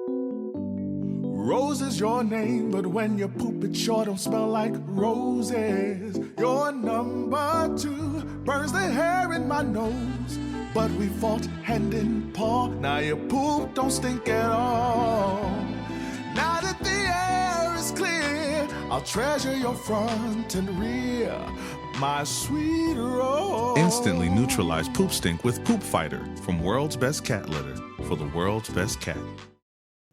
Rose is your name, but when you poop it sure don't smell like roses. You're number 2, burns the hair in my nose. But we fought hand in paw, now your poop don't stink at all. Now that the air is clear, I'll treasure your front and rear, my sweet Rose. Instantly neutralize poop stink with Poop Fighter from World's Best Cat Litter for the world's best cat.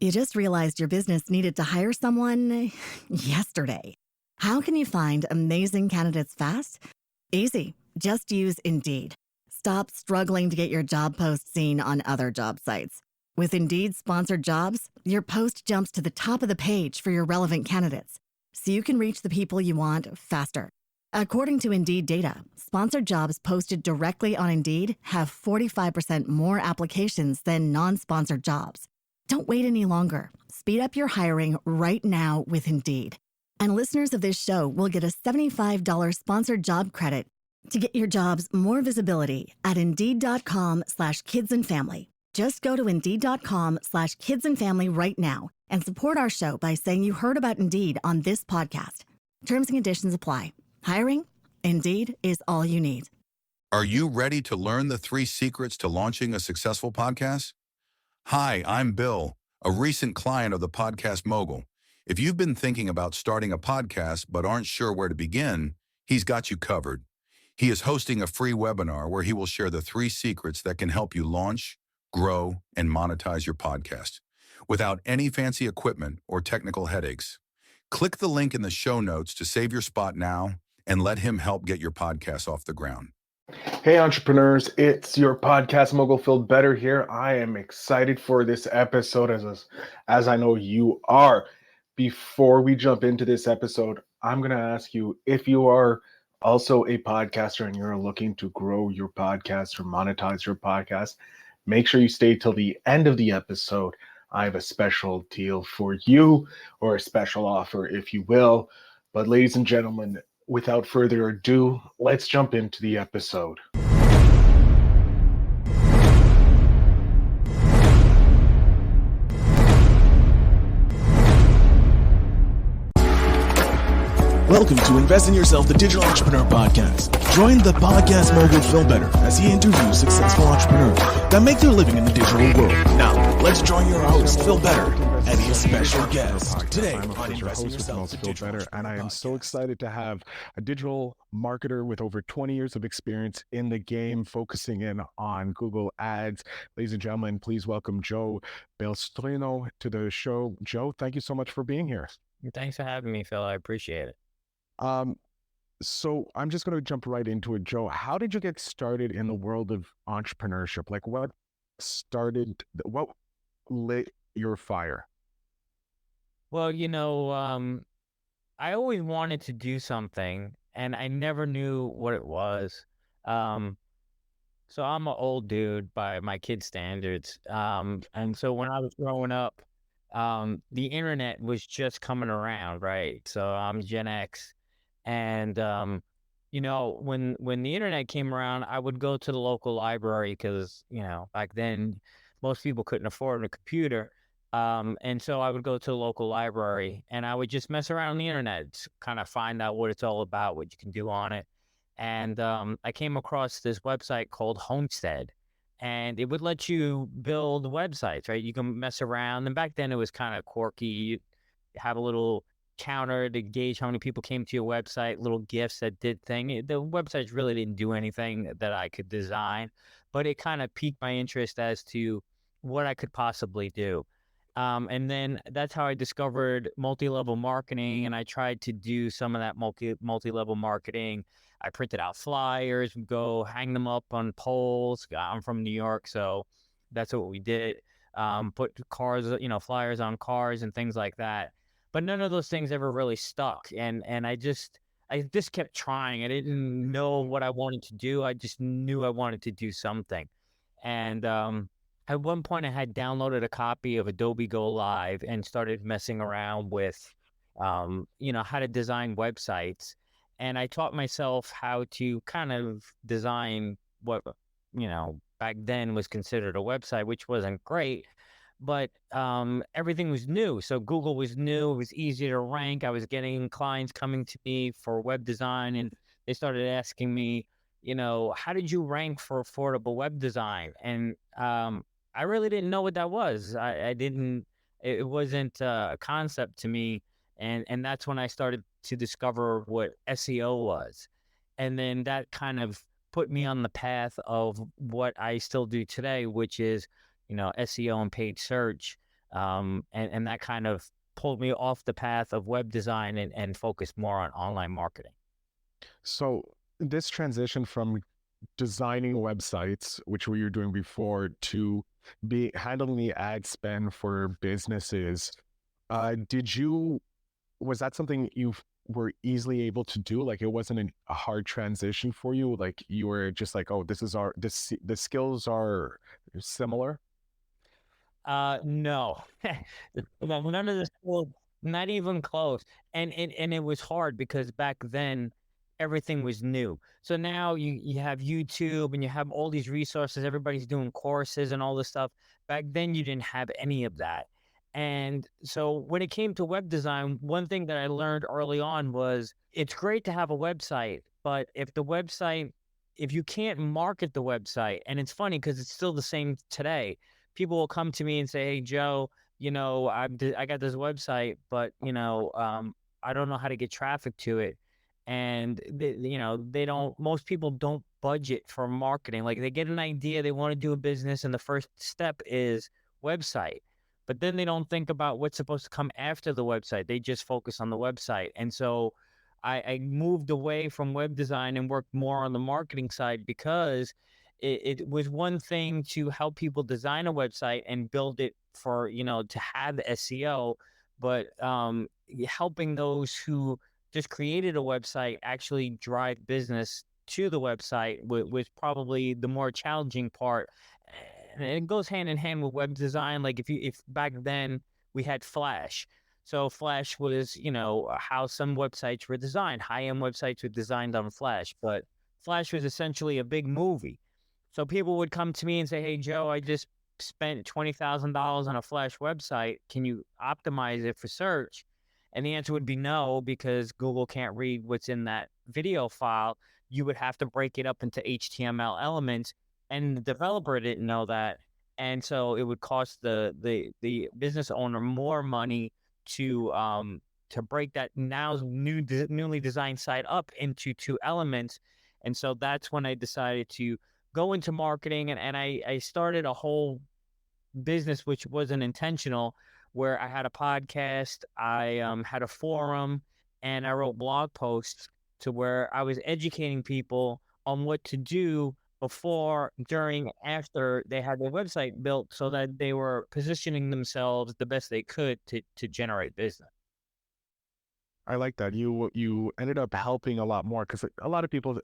You just realized your business needed to hire someone yesterday. How can you find amazing candidates fast? Easy. Just use Indeed. Stop struggling to get your job post seen on other job sites. With Indeed sponsored jobs, your post jumps to the top of the page for your relevant candidates, so you can reach the people you want faster. According to Indeed data, sponsored jobs posted directly on Indeed have 45% more applications than non-sponsored jobs. Don't wait any longer. Speed up your hiring right now with Indeed. And listeners of this show will get a $75 sponsored job credit to get your jobs more visibility at Indeed.com/kidsandfamily. Just go to Indeed.com/kidsandfamily right now and support our show by saying you heard about Indeed on this podcast. Terms and conditions apply. Hiring? Indeed is all you need. Are you ready to learn the 3 secrets to launching a successful podcast? Hi, I'm Bill, a recent client of the Podcast Mogul. If you've been thinking about starting a podcast but aren't sure where to begin, he's got you covered. He is hosting a free webinar where he will share the 3 secrets that can help you launch, grow, and monetize your podcast without any fancy equipment or technical headaches. Click the link in the show notes to save your spot now and let him help get your podcast off the ground. Hey entrepreneurs, it's your podcast mogul Phil Better here. I am excited for this episode as I know you are. Before we jump into this episode, I'm going to ask you if you are also a podcaster and you're looking to grow your podcast or monetize your podcast, make sure you stay till the end of the episode. I have a special deal for you, or a special offer, if you will. But ladies and gentlemen, without further ado, let's jump into the episode. Welcome to Invest in Yourself, the Digital Entrepreneur Podcast. Join the podcast mogul Phil Better as he interviews successful entrepreneurs that make their living in the digital world. Now, let's join your host, Phil Better, and his special guest today on Invest in Yourself, the Digital Entrepreneur And I am so excited to have a digital marketer with over 20 years of experience in the game, focusing in on Google Ads. Ladies and gentlemen, please welcome Joe Balestrino to the show. Joe, thank you so much for being here. Thanks for having me, Phil. I appreciate it. So I'm just going to jump right into it. Joe, how did you get started in the world of entrepreneurship? Like what lit your fire? Well, I always wanted to do something and I never knew what it was. So I'm an old dude by my kid's standards. And so when I was growing up, the internet was just coming around, right? So I'm Gen X. And, when the internet came around, I would go to the local library because, back then most people couldn't afford a computer. And so I would go to the local library and I would just mess around on the internet to kind of find out what it's all about, what you can do on it. And I came across this website called Homestead, and it would let you build websites, right? You can mess around. And back then it was kind of quirky. You have a little counter to gauge how many people came to your website, little gifts that did thing. The websites really didn't do anything that I could design, but it kind of piqued my interest as to what I could possibly do. And then that's how I discovered multi-level marketing, and I tried to do some of that multi-level marketing. I printed out flyers, would go hang them up on poles. I'm from New York, so that's what we did. Put cars, flyers on cars and things like that. But none of those things ever really stuck. And I just kept trying. I didn't know what I wanted to do. I just knew I wanted to do something. And at one point I had downloaded a copy of Adobe Go Live and started messing around with, how to design websites. And I taught myself how to kind of design what, back then was considered a website, which wasn't great. but everything was new. So Google was new. It was easy to rank. I was getting clients coming to me for web design, and they started asking me, how did you rank for affordable web design? And I really didn't know what that was. I didn't. It wasn't a concept to me, and that's when I started to discover what SEO was, and then that kind of put me on the path of what I still do today, which is SEO and paid search, and that kind of pulled me off the path of web design and focused more on online marketing. So this transition from designing websites, which we were doing before, to be handling the ad spend for businesses, was that something you were easily able to do? Like it wasn't a hard transition for you? Like you were just like, oh, the skills are similar? No, none of the schools, not even close. And it was hard because back then everything was new. So now you have YouTube and you have all these resources. Everybody's doing courses and all this stuff. Back then you didn't have any of that. And so when it came to web design, one thing that I learned early on was it's great to have a website, but if you can't market the website, and it's funny because it's still the same today, people will come to me and say, "Hey, Joe, I got this website, but I don't know how to get traffic to it." And they don't. Most people don't budget for marketing. Like they get an idea, they want to do a business, and the first step is website. But then they don't think about what's supposed to come after the website. They just focus on the website. And so I moved away from web design and worked more on the marketing side because it was one thing to help people design a website and build it for, to have the SEO, but helping those who just created a website actually drive business to the website was probably the more challenging part. And it goes hand in hand with web design. Like if back then we had Flash. So Flash was, how some websites were designed. High-end websites were designed on Flash, but Flash was essentially a big movie. So people would come to me and say, "Hey, Joe, I just spent $20,000 on a Flash website. Can you optimize it for search?" And the answer would be no, because Google can't read what's in that video file. You would have to break it up into HTML elements, and the developer didn't know that. And so it would cost the business owner more money to break that newly designed site up into two elements. And so that's when I decided to go into marketing, and I started a whole business which wasn't intentional, where I had a podcast, I had a forum, and I wrote blog posts to where I was educating people on what to do before, during, after they had their website built, so that they were positioning themselves the best they could to generate business. I like that. You ended up helping a lot more because a lot of people,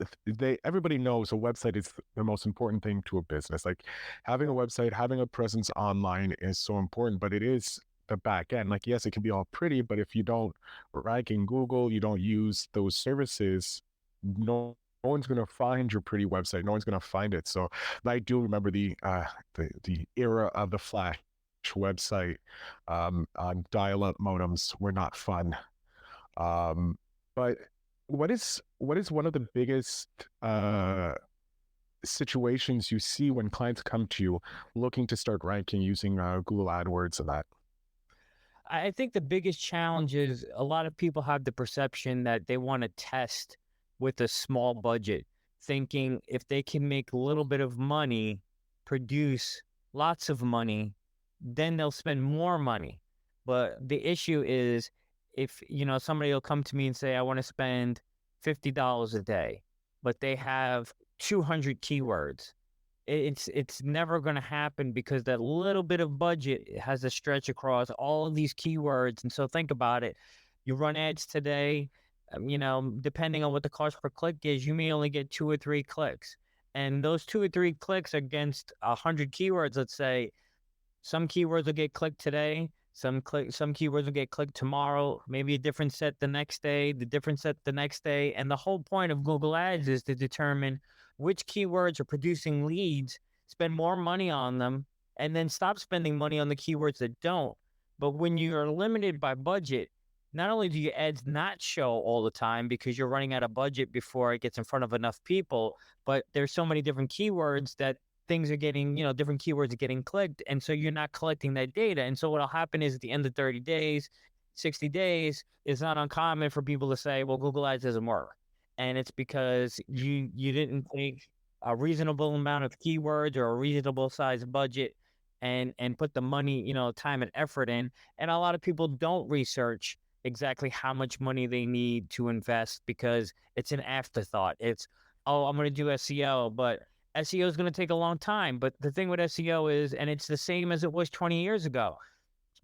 everybody knows a website is the most important thing to a business. Like having a website, having a presence online is so important, but it is the back end. Like, yes, it can be all pretty, but if you don't rank in Google, you don't use those services, no one's going to find your pretty website. No one's going to find it. So I do remember the era of the Flash website. Dial-up modems were not fun. But what is one of the biggest situations you see when clients come to you looking to start ranking using Google AdWords and that? I think the biggest challenge is a lot of people have the perception that they want to test with a small budget, thinking if they can make a little bit of money, produce lots of money, then they'll spend more money. But the issue is, if somebody will come to me and say, "I want to spend $50 a day," but they have 200 keywords, it's never going to happen, because that little bit of budget has to stretch across all of these keywords. And so think about it. You run ads today, depending on what the cost per click is, you may only get 2 or 3 clicks. And those 2 or 3 clicks against 100 keywords, let's say, some keywords will get clicked today, some keywords will get clicked tomorrow, maybe a different set the next day, the different set the next day. And the whole point of Google Ads is to determine which keywords are producing leads, spend more money on them, and then stop spending money on the keywords that don't. But when you're limited by budget, not only do your ads not show all the time because you're running out of budget before it gets in front of enough people, but there's so many different keywords that things are getting, different keywords are getting clicked. And so you're not collecting that data. And so what'll happen is at the end of 30 days, 60 days, it's not uncommon for people to say, well, Google Ads doesn't work. And it's because you didn't take a reasonable amount of keywords or a reasonable size budget and put the money, time and effort in. And a lot of people don't research exactly how much money they need to invest because it's an afterthought. It's, oh, I'm going to do SEO, but SEO is going to take a long time. But the thing with SEO is, and it's the same as it was 20 years ago.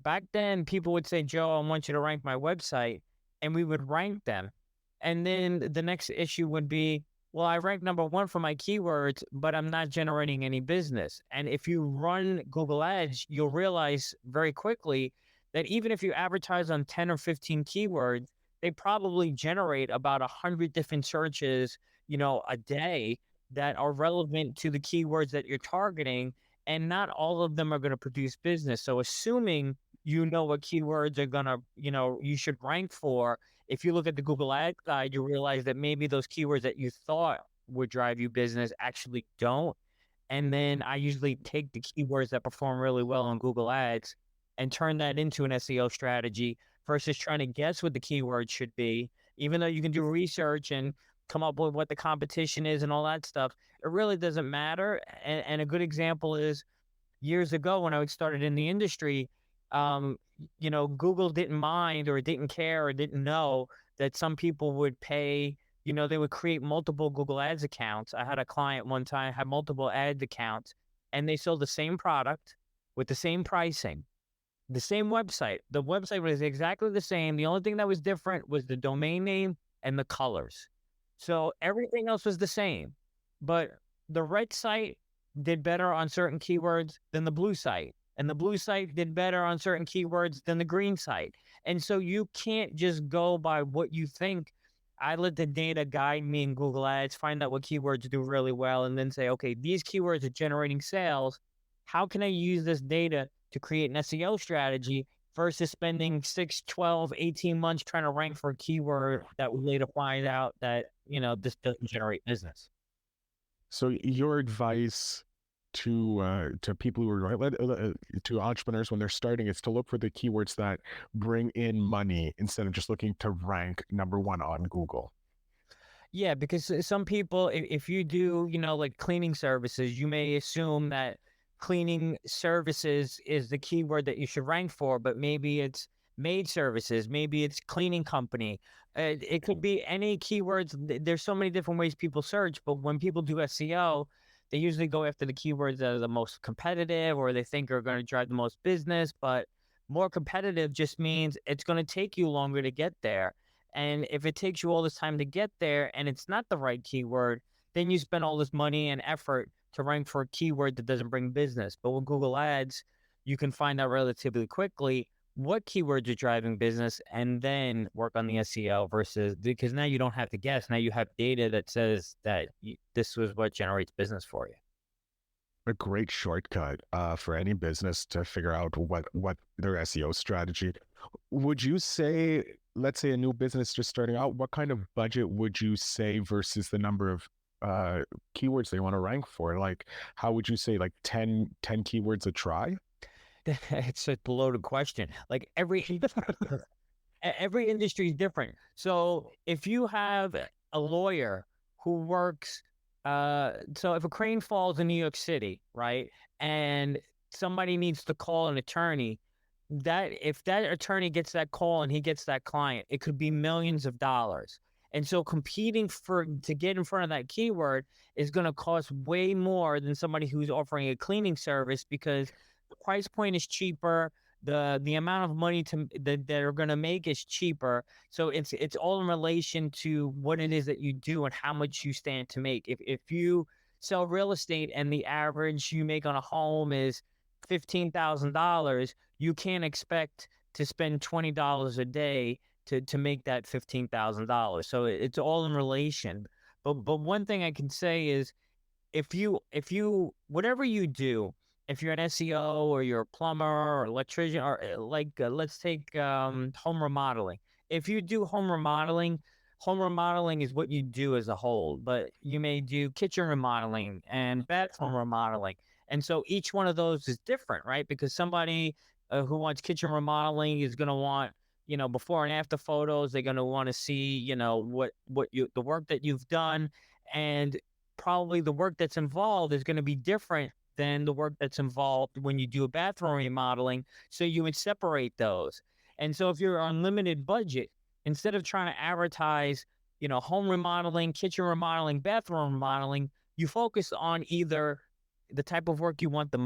Back then, people would say, Joe, I want you to rank my website. And we would rank them. And then the next issue would be, well, I rank number one for my keywords, but I'm not generating any business. And if you run Google Ads, you'll realize very quickly that even if you advertise on 10 or 15 keywords, they probably generate about 100 different searches, a day that are relevant to the keywords that you're targeting. And not all of them are going to produce business. So assuming you know what keywords are going to, you should rank for, if you look at the Google Ad Guide, you realize that maybe those keywords that you thought would drive you business actually don't. And then I usually take the keywords that perform really well on Google Ads and turn that into an SEO strategy versus trying to guess what the keyword should be. Even though you can do research and come up with what the competition is and all that stuff, it really doesn't matter. And a good example is years ago when I started in the industry, Google didn't mind or didn't care or didn't know that some people would pay, they would create multiple Google Ads accounts. I had a client one time had multiple ad accounts and they sold the same product with the same pricing, the same website. The website was exactly the same. The only thing that was different was the domain name and the colors. So everything else was the same, but the red site did better on certain keywords than the blue site. And the blue site did better on certain keywords than the green site. And so you can't just go by what you think. I let the data guide me in Google Ads, find out what keywords do really well, and then say, okay, these keywords are generating sales. How can I use this data to create an SEO strategy versus spending 6, 12, 18 months trying to rank for a keyword that we later find out that, this doesn't generate business. So your advice to people who are to entrepreneurs when they're starting is to look for the keywords that bring in money instead of just looking to rank number one on Google. Yeah, because some people, if you do, like cleaning services, you may assume that cleaning services is the keyword that you should rank for, but maybe it's maid services, maybe it's cleaning company. It could be any keywords. There's so many different ways people search, but when people do SEO, they usually go after the keywords that are the most competitive or they think are going to drive the most business. But more competitive just means it's going to take you longer to get there. And if it takes you all this time to get there and it's not the right keyword, then you spend all this money and effort to rank for a keyword that doesn't bring business. But with Google Ads, you can find out relatively quickly what keywords are driving business and then work on the SEO because now you don't have to guess. Now you have data that says that this was what generates business for you. A great shortcut for any business to figure out what their SEO strategy. Would you say, let's say a new business just starting out, what kind of budget would you say versus the number of keywords they want to rank for? Like, how would you say, like 10 keywords a try? It's a loaded question. Like every industry is different. So if you have a lawyer who works, so if a crane falls in New York City, right, and somebody needs to call an attorney, that if that attorney gets that call and he gets that client, it could be millions of dollars. And so competing to get in front of that keyword is going to cost way more than somebody who's offering a cleaning service because the price point is cheaper. The amount of money that are going to make is cheaper. So it's all in relation to what it is that you do and how much you stand to make. If you sell real estate and the average you make on a home is $15,000, you can't expect to spend $20 a day to make that $15,000. So it's all in relation. But one thing I can say is if you whatever you do, if you're an SEO or you're a plumber or electrician, or let's take home remodeling. If you do home remodeling is what you do as a whole, but you may do kitchen remodeling and bathroom remodeling. And so each one of those is different, right? Because somebody who wants kitchen remodeling is going to want, before and after photos. They're going to want to see, the work that you've done, and probably the work that's involved is going to be different than the work that's involved when you do a bathroom remodeling. So you would separate those. And so if you're on limited budget, instead of trying to advertise, home remodeling, kitchen remodeling, bathroom remodeling, you focus on either the type of work you want the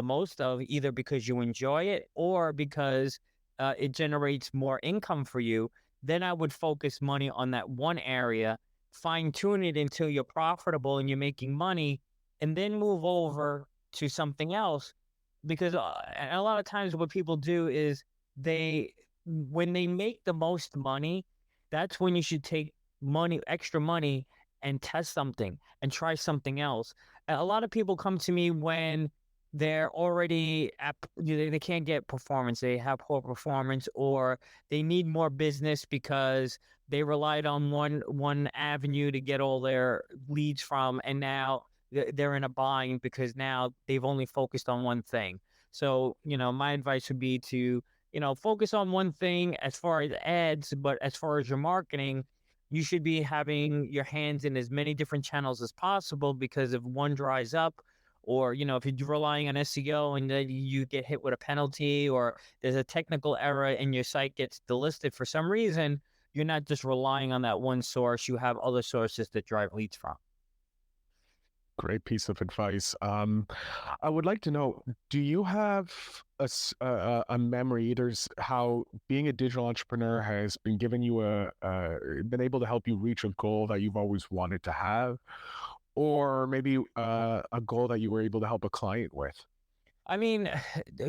most of, either because you enjoy it or because it generates more income for you. Then I would focus money on that one area, fine tune it until you're profitable and you're making money, and then move over to something else. Because a lot of times what people do is when they make the most money, that's when you should take extra money, and test something and try something else. A lot of people come to me when they're already they can't get performance, they have poor performance, or they need more business because they relied on one avenue to get all their leads from, and now they're in a bind because now they've only focused on one thing. So, my advice would be to, focus on one thing as far as ads, but as far as your marketing, you should be having your hands in as many different channels as possible, because if one dries up, or, if you're relying on SEO and then you get hit with a penalty, or there's a technical error and your site gets delisted for some reason, you're not just relying on that one source. You have other sources that drive leads from. Great piece of advice. I would like to know, do you have a memory, either how being a digital entrepreneur has been giving you been able to help you reach a goal that you've always wanted to have, or maybe a goal that you were able to help a client with? I mean,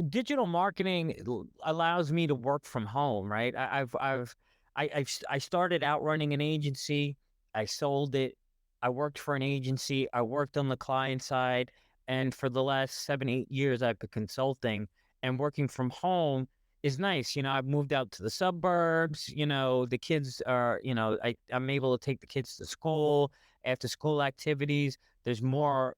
digital marketing allows me to work from home, right? I started out running an agency. I sold it. I worked for an agency. I worked on the client side, and for the last 7, 8 years, I've been consulting, and working from home is nice. I've moved out to the suburbs. The kids are, I'm able to take the kids to school, after school activities. There's more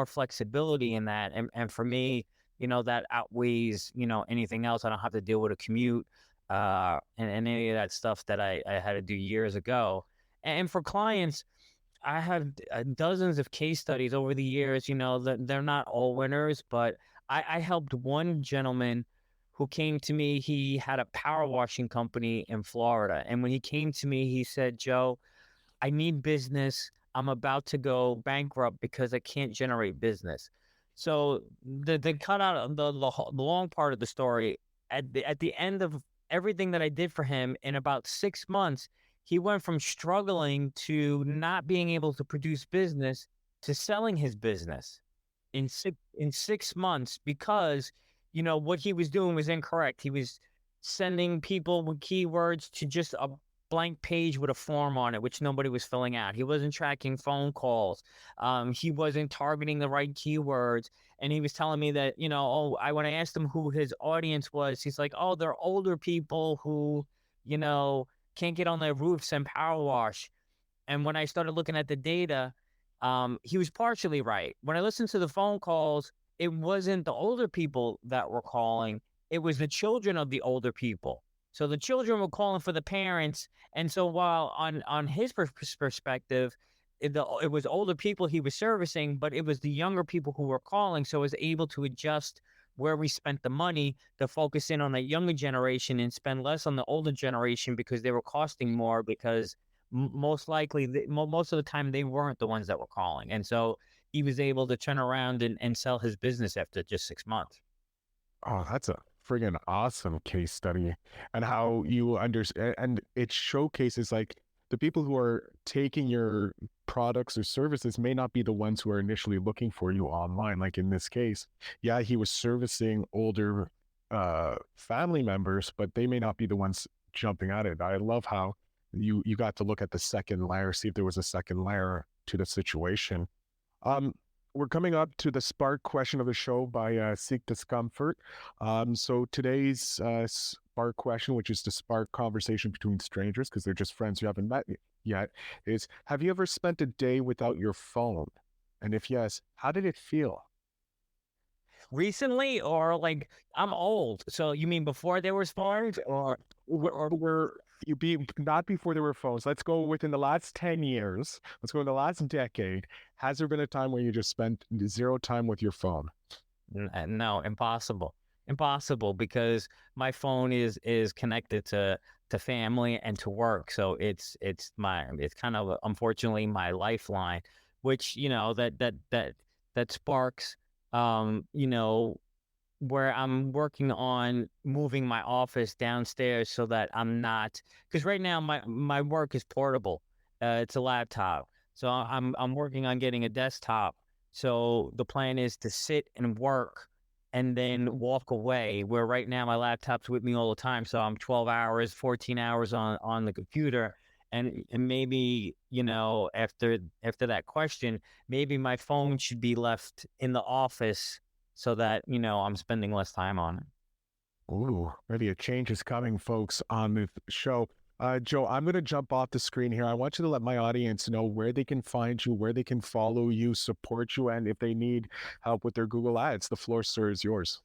flexibility in that, and for me, that outweighs, anything else. I don't have to deal with a commute, and any of that stuff that I had to do years ago. And for clients, I have dozens of case studies over the years. That they're not all winners, but I helped one gentleman who came to me. He had a power washing company in Florida. And when he came to me, he said, "Joe, I need business. I'm about to go bankrupt because I can't generate business." So the cut out of the long part of the story, at the end of everything that I did for him, in about 6 months, he went from struggling to not being able to produce business to selling his business in 6 months, because what he was doing was incorrect. He was sending people with keywords to just a blank page with a form on it, which nobody was filling out. He wasn't tracking phone calls. He wasn't targeting the right keywords. And he was telling me that, when I asked him who his audience was, he's like, "Oh, they're older people who, can't get on their roofs and power wash." And when I started looking at the data, he was partially right. When I listened to the phone calls, it wasn't the older people that were calling. It was the children of the older people. So the children were calling for the parents. And so while on his perspective, it was older people he was servicing, but it was the younger people who were calling. So I was able to adjust where we spent the money to focus in on the younger generation and spend less on the older generation, because they were costing more, because most likely, most of the time, they weren't the ones that were calling. And so he was able to turn around and sell his business after just 6 months. Oh, that's a friggin' awesome case study, and how you understand, and it showcases like the people who are taking your products or services may not be the ones who are initially looking for you online. Like in this case, yeah, he was servicing older family members, but they may not be the ones jumping at it. I love how you got to look at the second layer, see if there was a second layer to the situation. Um, we're coming up to the spark question of the show by Seek Discomfort. So today's spark question, which is to spark conversation between strangers because they're just friends you haven't met yet, is: have you ever spent a day without your phone? And if yes, how did it feel? Recently, or like I'm old, so you mean before there was phones, or Were you be not before there were phones? Let's go within the last 10 years. Let's go in the last decade. Has there been a time where you just spent zero time with your phone? No, impossible, impossible, because my phone is connected to family and to work, so it's kind of unfortunately my lifeline, which that sparks, you know, where I'm working on moving my office downstairs so that I'm not, because right now my work is portable. It's a laptop. So I'm working on getting a desktop. So the plan is to sit and work and then walk away, where right now my laptop's with me all the time. So I'm 12 hours, 14 hours on the computer. And maybe, after that question, maybe my phone should be left in the office so that, I'm spending less time on it. Ooh, maybe a change is coming, folks, on the show. Joe, I'm going to jump off the screen here. I want you to let my audience know where they can find you, where they can follow you, support you, and if they need help with their Google Ads. The floor, sir, is yours.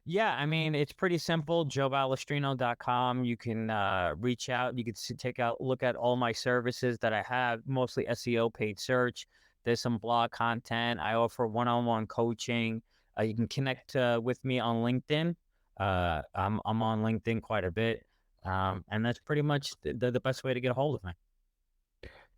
Yeah, I mean, it's pretty simple. JoeBalestrino.com. You can reach out. You can take out, look at all my services that I have, mostly SEO, paid search. There's some blog content. I offer one-on-one coaching. You can connect with me on LinkedIn. I'm on LinkedIn quite a bit. And that's pretty much the best way to get a hold of me.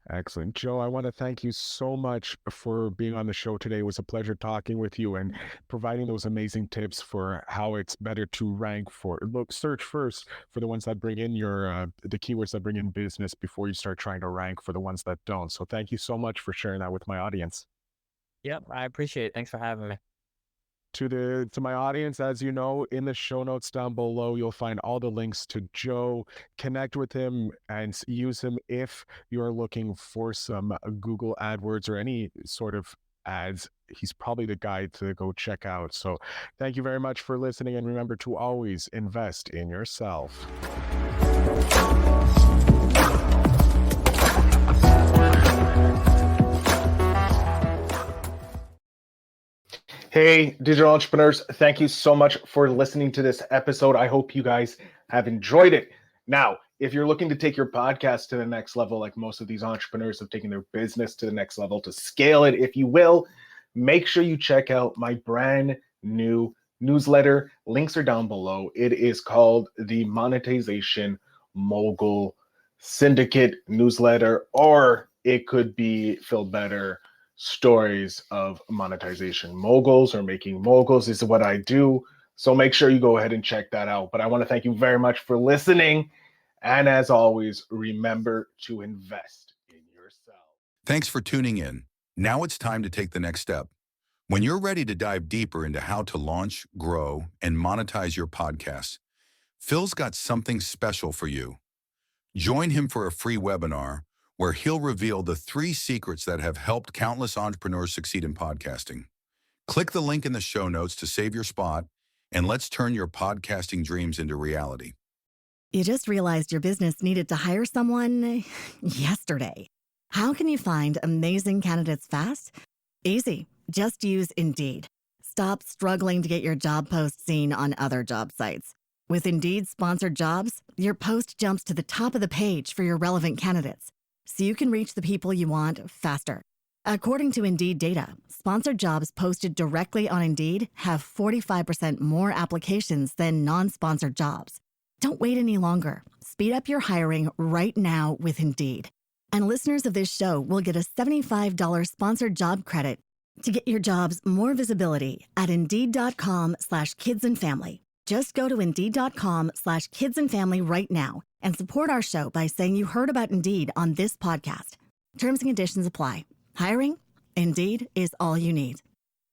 Excellent. Joe, I want to thank you so much for being on the show today. It was a pleasure talking with you and providing those amazing tips for how it's better to rank for. Look, search first for the ones that bring in the keywords that bring in business before you start trying to rank for the ones that don't. So thank you so much for sharing that with my audience. Yep, I appreciate it. Thanks for having me. To my audience, as you know, in the show notes down below, you'll find all the links to Joe. Connect with him and use him if you're looking for some Google AdWords or any sort of ads. He's probably the guy to go check out. So thank you very much for listening, and remember to always invest in yourself. Hey, digital entrepreneurs, thank you so much for listening to this episode. I hope you guys have enjoyed it. Now, if you're looking to take your podcast to the next level, like most of these entrepreneurs have taken their business to the next level, to scale it, if you will, make sure you check out my brand new newsletter. Links are down below. It is called the Monetization Mogul Syndicate newsletter, or it could be Feel Better Stories of Monetization Moguls, or Making Moguls is what I do. So make sure you go ahead and check that out. But I want to thank you very much for listening. And as always, remember to invest in yourself. Thanks for tuning in. Now it's time to take the next step. When you're ready to dive deeper into how to launch, grow, and monetize your podcast, Phil's got something special for you. Join him for a free webinar where he'll reveal the 3 secrets that have helped countless entrepreneurs succeed in podcasting. Click the link in the show notes to save your spot, and let's turn your podcasting dreams into reality. You just realized your business needed to hire someone yesterday. How can you find amazing candidates fast? Easy. Just use Indeed. Stop struggling to get your job post seen on other job sites. With Indeed sponsored jobs, your post jumps to the top of the page for your relevant candidates, so you can reach the people you want faster. According to Indeed data, sponsored jobs posted directly on Indeed have 45% more applications than non-sponsored jobs. Don't wait any longer. Speed up your hiring right now with Indeed. And listeners of this show will get a $75 sponsored job credit to get your jobs more visibility at Indeed.com/kidsandfamily. Just go to Indeed.com/kidsandfamily right now and support our show by saying you heard about Indeed on this podcast. Terms and conditions apply. Hiring? Indeed is all you need.